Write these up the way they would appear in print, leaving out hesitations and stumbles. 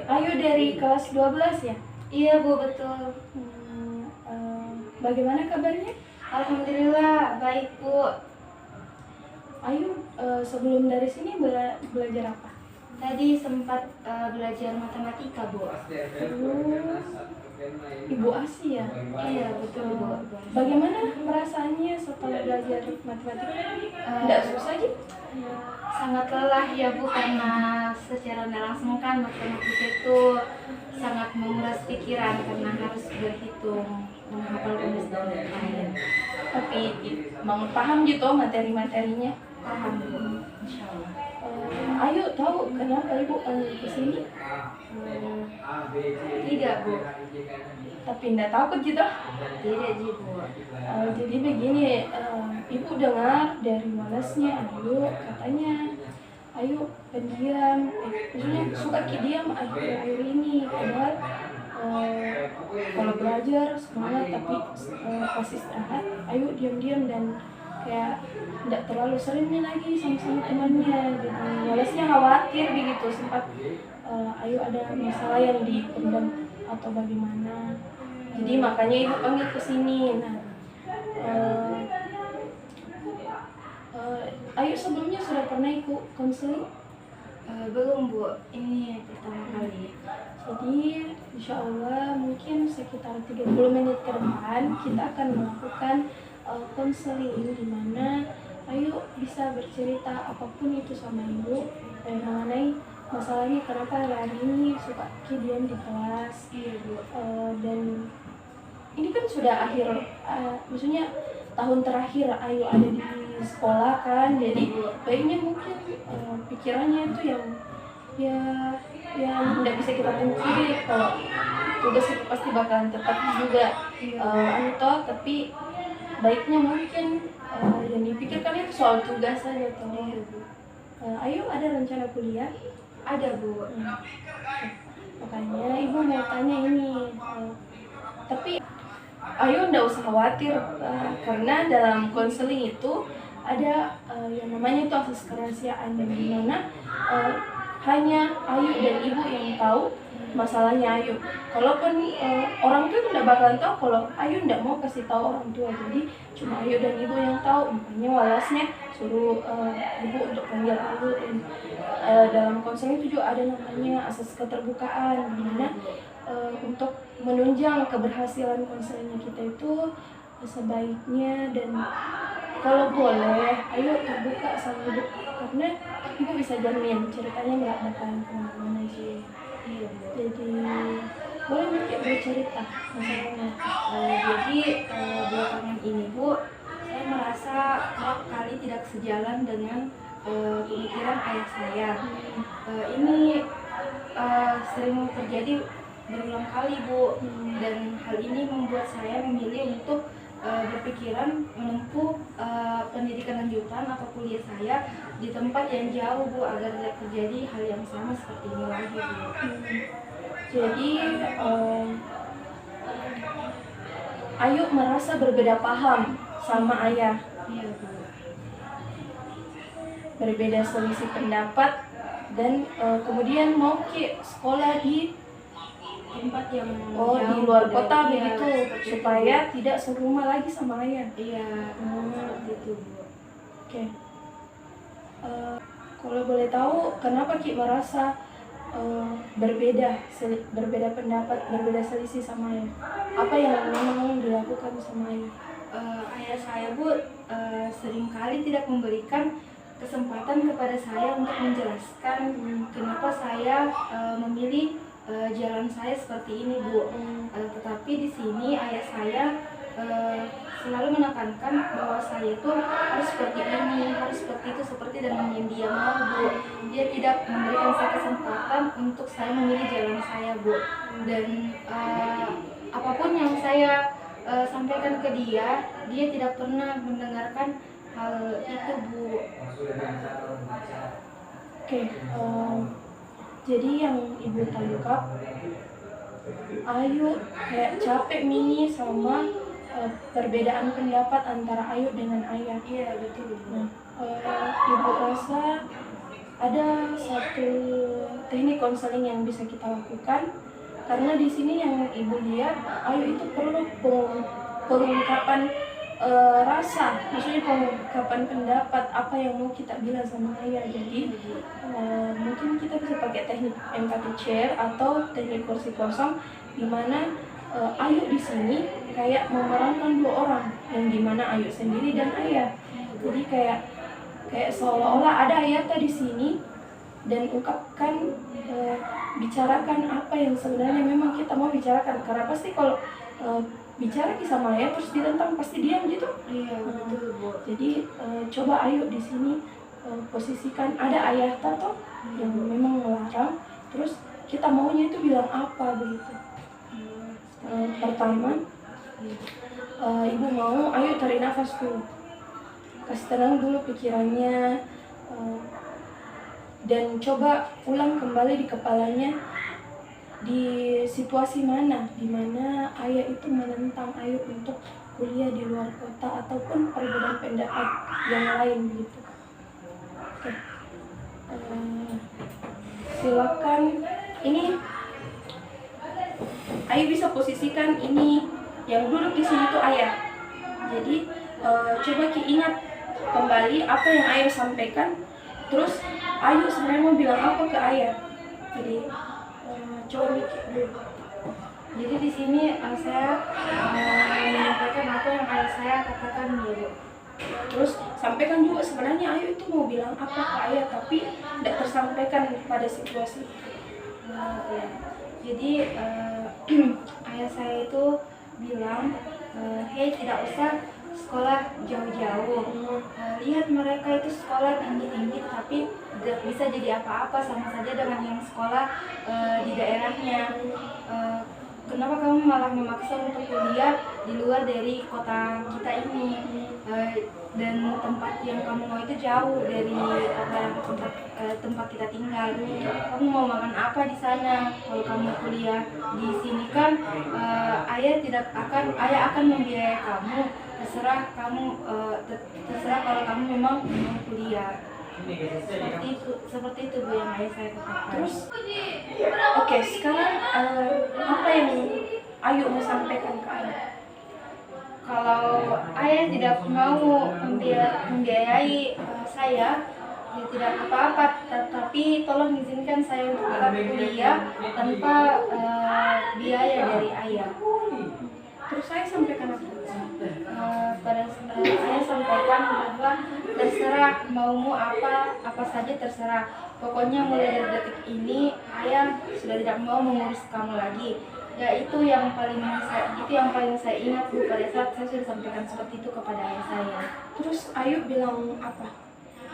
Ayu dari kelas 12 ya? Iya Bu, betul. Bagaimana kabarnya? Alhamdulillah baik Bu. Ayu sebelum dari sini belajar apa? Tadi sempat belajar matematika Bu. Ibu Asi ya? Iya betul Bu. Bagaimana perasaannya setelah belajar matematika? Tidak susah gitu? Sangat lelah ya Bu, karena secara tidak langsung kan matematika itu sangat menguras pikiran karena harus berhitung, menghafal rumus dan lain-lain. Tapi paham gitu materi-materinya? Paham Bu, insya Allah. Ayu tahu kenapa ibu panggil ke sini? Tidak Bu. Tapi tidak takut gitu? Tidak Bu. Jadi begini, ibu dengar dari walasnya Ayu, katanya Ayu pendiam, maksudnya suka diam akhir-akhir ini. Padahal kalau belajar semangat, tapi pas istirahat Ayu diam-diam dan kayak tidak terlalu sering lagi sama temannya. Jadi walasnya khawatir begitu, sempat Ayu ada masalah yang dipendam atau bagaimana. Jadi makanya ibu panggil ke sini. Nah, Ayu sebelumnya sudah pernah ikut konseling? Belum Bu, ini pertama kali. Jadi insya Allah mungkin sekitar 30 menit ke depan kita akan melakukan konseling di mana Ayu bisa bercerita apapun itu sama ibu mengenai masalahnya, kenapa hari ini suka diam di kelas. Dan ini kan sudah akhir, maksudnya tahun terakhir Ayu ada di sekolah kan, jadi baiknya mungkin pikirannya itu yang tidak bisa kita pungkiri. Kalau tugas itu pasti bakalan tetap juga tapi baiknya mungkin yang dipikirkan itu soal tugas saja toh. Ayu ada rencana kuliah? Ada Bu. Makanya ibu mau tanya ini, tapi Ayu nggak usah khawatir, karena dalam konseling itu ada yang namanya itu akses kerahasiaan, yang dimana hanya Ayu dan ibu yang tahu masalahnya Ayu. Kalaupun orang tua tidak bakalan tahu kalau Ayu tidak mau kasih tahu orang tua, jadi cuma Ayu dan ibu yang tahu. Makanya walasnya suruh ibu untuk panggil Ayu. Dan dalam konseling itu juga ada namanya asas keterbukaan, dimana untuk menunjang keberhasilan konselingnya kita itu sebaiknya dan kalau boleh Ayu terbuka sama ibu, karena ibu bisa jamin ceritanya nggak bakalan kemana-mana sih. Jadi boleh mungkin bercerita masalahnya. Jadi belakangan ini Bu, saya merasa kerap kali tidak sejalan dengan pemikiran ayah saya. Ini sering terjadi berulang kali Bu, dan hal ini membuat saya memilih untuk berpikiran menempuh pendidikan lanjutan atau kuliah saya di tempat yang jauh Bu, agar tidak terjadi hal yang sama seperti ini lagi Bu. Jadi Ayu merasa berbeda paham sama ayah. Iya Bu. Berbeda selisih pendapat dan kemudian mau ke sekolah di tempat yang di luar kota begitu, supaya tidak serumah lagi sama ayah. Iya, seperti itu Bu. Oke. Kalau boleh tahu kenapa Ki merasa berbeda pendapat, berbeda selisih sama ayah? Apa yang memang dilakukan sama ayah? Ayah saya Bu seringkali tidak memberikan kesempatan kepada saya untuk menjelaskan kenapa saya memilih jalan saya seperti ini Bu. Tetapi di sini ayah saya selalu menekankan bahwa saya itu harus seperti ini, harus seperti itu, seperti dengan yang dia mau Bu. Dia tidak memberikan saya kesempatan untuk saya memilih jalan saya Bu. Dan apapun yang saya sampaikan ke dia, dia tidak pernah mendengarkan hal itu Bu. Oke. Jadi yang ibu tangkap, Ayu kayak capek mini sama perbedaan pendapat antara Ayu dengan ayah. Iya betul. Nah, ibu rasa ada satu teknik konseling yang bisa kita lakukan, karena di sini yang ibu lihat Ayu itu perlu pengungkapan rasa, maksudnya pengungkapan pendapat apa yang mau kita bilang sama ayah. Jadi mungkin kita bisa pakai teknik empathy chair atau teknik kursi kosong, di mana Ayu di sini kayak memerankan dua orang, yang dimana Ayu sendiri dan ayah. Jadi kayak seolah-olah ada ayah di sini dan ungkapkan, bicarakan apa yang sebenarnya memang kita mau bicarakan. Karena pasti kalau bicara sama ayah terus ditentang pasti diam gitu. Iya, betul, Bu. Jadi coba Ayu di sini posisikan ada ayah tato yang memang melarang, terus kita maunya itu bilang apa begitu. Pertama, ibu mau Ayu tarik nafas dulu, kasih tenang dulu pikirannya, dan coba ulang kembali di kepalanya di situasi mana dimana ayah itu menentang Ayu untuk kuliah di luar kota ataupun perbedaan pendapat yang lain begitu. Oke. Silakan, ini Ayu bisa posisikan ini yang duduk di sini tuh ayah. Jadi coba ingat kembali apa yang ayah sampaikan, terus Ayu sebenarnya mau bilang apa ke ayah. Jadi coba mikir dulu. Jadi di sini saya menyampaikan apa yang ayah saya katakan, ya, Bu. Terus sampaikan juga sebenarnya Ayu itu mau bilang apa ke ayah, tapi tidak tersampaikan pada situasi. Ya. Jadi ayah saya itu bilang, hei, tidak usah sekolah jauh-jauh. Lihat mereka itu sekolah tinggi-tinggi tapi tidak bisa jadi apa-apa, sama saja dengan yang sekolah di daerahnya. Kenapa kamu malah memaksa untuk kuliah di luar dari kota kita ini? Dan tempat yang kamu mau itu jauh dari tempat kita tinggal. Kamu mau makan apa di sana? Kalau kamu kuliah di sini kan ayah akan membiayai kamu. Terserah kalau kamu memang mau kuliah. Seperti itu Bu yang ayah saya katakan. Terus oke, sekarang apa yang Ayu mau sampaikan ke ayah? Kalau ayah tidak mau membiayai saya, ya tidak apa-apa, tetapi tolong izinkan saya untuk tetap kuliah tanpa biaya dari ayah. Terus saya sampaikan apa? Saya sampaikan bahwa terserah maumu apa saja terserah. Pokoknya mulai dari detik ini ayah sudah tidak mau mengurus kamu lagi. Ya itu yang paling saya ingat Bu, pada saat saya sudah sampaikan seperti itu kepada ayah saya. Terus Ayu bilang apa?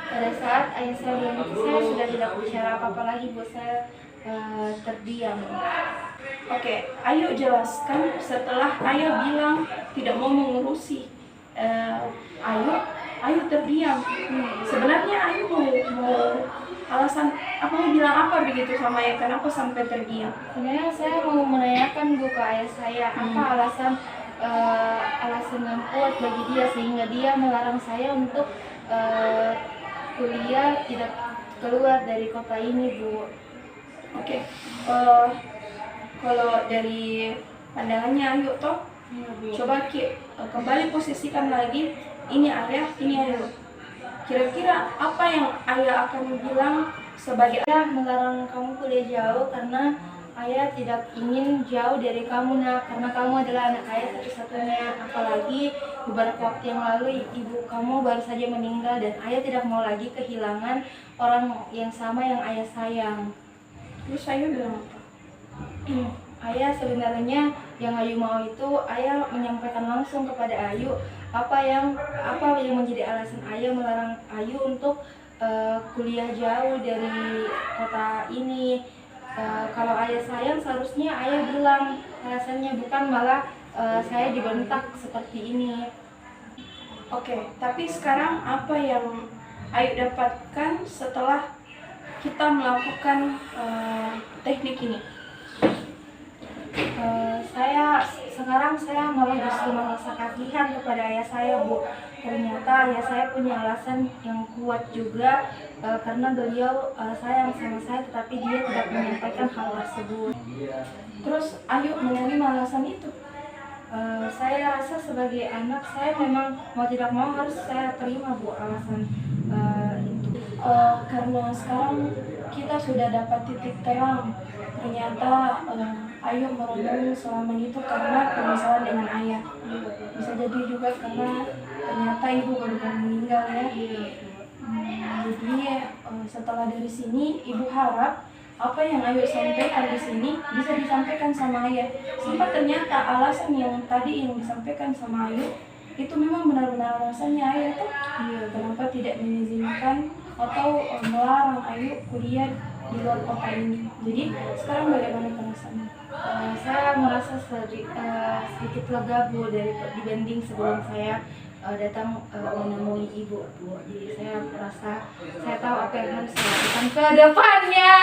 Pada saat ayah saya bilang itu, saya sudah tidak bicara apa-apa lagi Bu, saya terdiam. Oke, Ayu jelaskan setelah ayah bilang tidak mau mengurusi Ayu terdiam. Sebenarnya Ayu mau alasan apa, mau bilang apa begitu sama ayah, kenapa sampai terdiam? Sebenarnya saya mau menanyakan Bu ke ayah saya, apa alasan yang kuat bagi dia sehingga dia melarang saya untuk kuliah tidak keluar dari kota ini, Bu. Oke. Kalau dari pandangannya Ayu toh, coba kembali posisikan lagi, ini ayah, ini Ayu. Kira-kira apa yang ayah akan bilang sebagai Ayah melarang kamu kuliah jauh karena ayah tidak ingin jauh dari kamu, Nak, karena kamu adalah anak ayah satu-satunya. Apalagi beberapa waktu yang lalu ibu kamu baru saja meninggal dan ayah tidak mau lagi kehilangan orang yang sama yang ayah sayang. Terus Ayu bilang apa? Ayah sebenarnya yang Ayu mau itu ayah menyampaikan langsung kepada Ayu apa yang menjadi alasan ayah melarang Ayu untuk kuliah jauh dari kota ini. Kalau ayah sayang seharusnya ayah bilang alasannya, bukan malah saya dibentak seperti ini. Oke, tapi sekarang apa yang Ayu dapatkan setelah kita melakukan teknik ini? Sekarang saya malah justru merasa kasihan kepada ayah saya, Bu. ternyata ya saya punya alasan yang kuat juga, karena beliau sayang sama saya tetapi dia tidak menyampaikan hal tersebut. Terus Ayu menerima alasan itu. Saya rasa sebagai anak saya memang mau tidak mau harus saya terima Bu alasan itu. Karena sekarang kita sudah dapat titik terang, ternyata Ayu merenung selama itu karena permasalahan dengan ayah. Bisa jadi juga karena ternyata ibu baru meninggal ya. Jadi setelah dari sini ibu harap apa yang Ayu sampaikan di sini bisa disampaikan sama ayah. Sempat ternyata alasan yang tadi yang disampaikan sama Ayu itu memang benar-benar alasannya ayah tuh. Kenapa tidak mengizinkan atau melarang Ayu kuliah di luar kota ini. Jadi sekarang bagaimana perasaannya? Saya merasa sedikit lega Bu dibanding sebelum saya datang menemui ibu Bu. Jadi saya merasa saya tahu apa yang harus saya lakukan ke depannya.